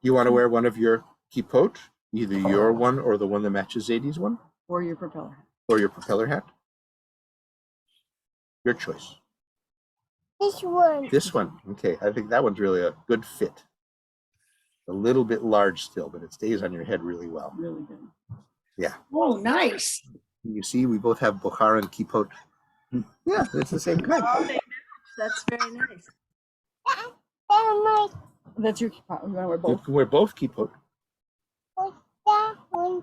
You want to wear one of your kippot, either your one or the one that matches Zadie's one? Or your propeller hat. Or your propeller hat? Your choice. This one. This one. Okay, I think that one's really a good fit. A little bit large still, but it stays on your head really well. Really good. Yeah. Oh, nice. You see, we both have Bokhara and kippot. Yeah, it's the same kind. Oh, they match. That's very nice. That's your kippot. You want to wear You both? can wear both kippot. That one.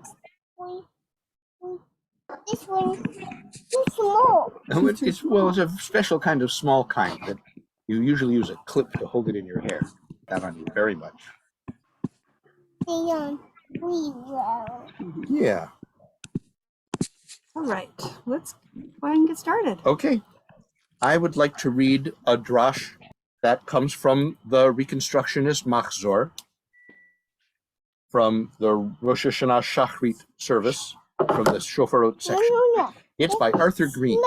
This one. Too small. No, it's a special kind of small kind that you usually use a clip to hold it in your hair. That on you very much. We will. Yeah. All right. Let's go ahead and get started. Okay. I would like to read a drash that comes from the Reconstructionist Machzor, from the Rosh Hashanah Shachrit service, from the Shofarot section. It's by Arthur Green.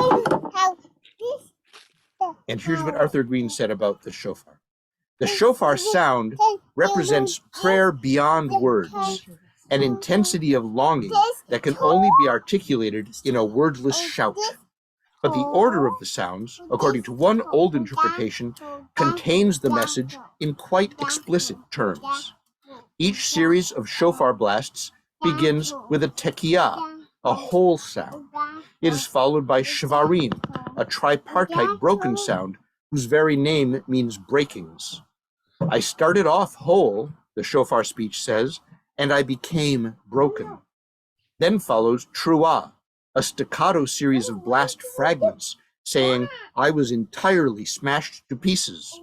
And here's what Arthur Green said about the shofar. The shofar sound represents prayer beyond words, an intensity of longing that can only be articulated in a wordless shout. But the order of the sounds, according to one old interpretation, contains the message in quite explicit terms. Each series of shofar blasts begins with a tekiyah, a whole sound. It is followed by shvarim, a tripartite broken sound whose very name means breakings. I started off whole, the shofar speech says, and I became broken. Then follows truah, a staccato series of blast fragments saying I was entirely smashed to pieces.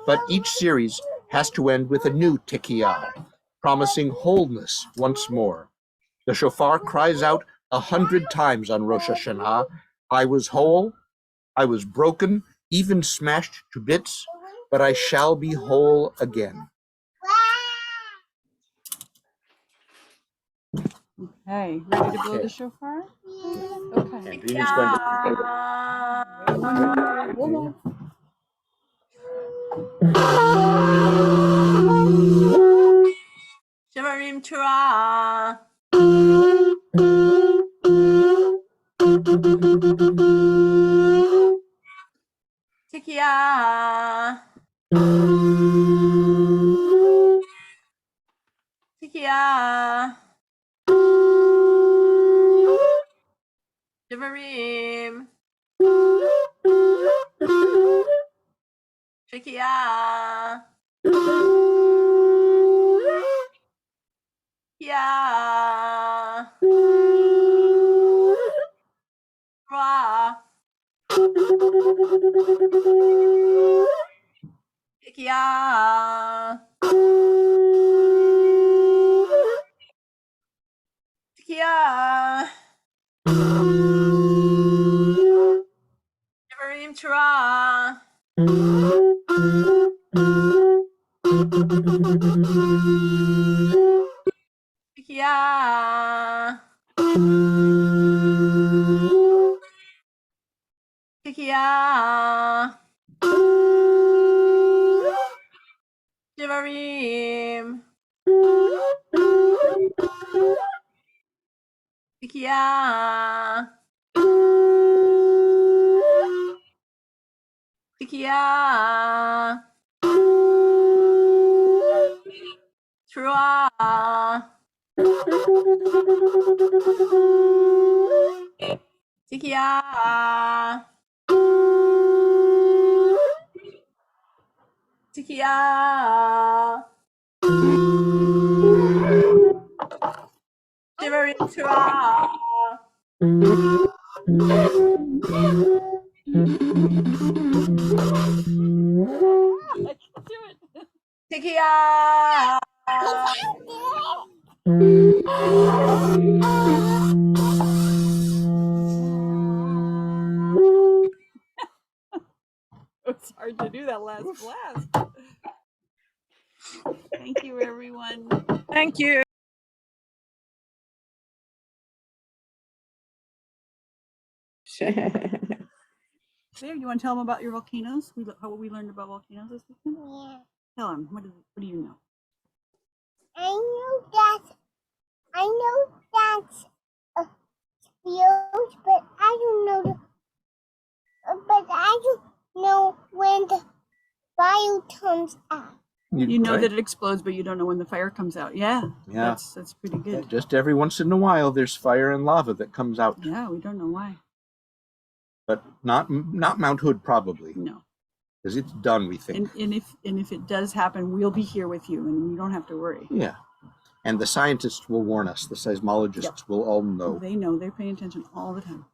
But each series has to end with a new tekiyah, promising wholeness once more. The shofar cries out 100 times on Rosh Hashanah, I was whole, I was broken, even smashed to bits, but I shall be whole again. Okay, ready to blow the shofar? Okay. Andrine's going Hold Shemarim Torah. Tikya. Tikya. Shemarim. Tikya. Yeah. Ra. Yeah. Yeah. Nevarim Torah. Yeah. Yeah. Nevarim. Yeah. Yeah. Torah. Tikia. Tikia. Shivering Torah. I can't do it. Tikia. It's hard to do that last blast. Thank you, everyone. Thank you. Claire, you want to tell them about your volcanoes? What we learned about volcanoes this weekend? Yeah. Tell them. What do you know? I know that's explodes, but I don't know but I don't know when the fire comes out. You know Right? that it explodes, but you don't know when the fire comes out. Yeah. Yeah. That's pretty good. Just every once in a while, there's fire and lava that comes out, Yeah, we don't know why. but not Mount Hood probably, No. because it's done. We think. And if it does happen, we'll be here with you, and you don't have to worry. Yeah, and the scientists will warn us. The seismologists will all know. They know. They're paying attention all the time.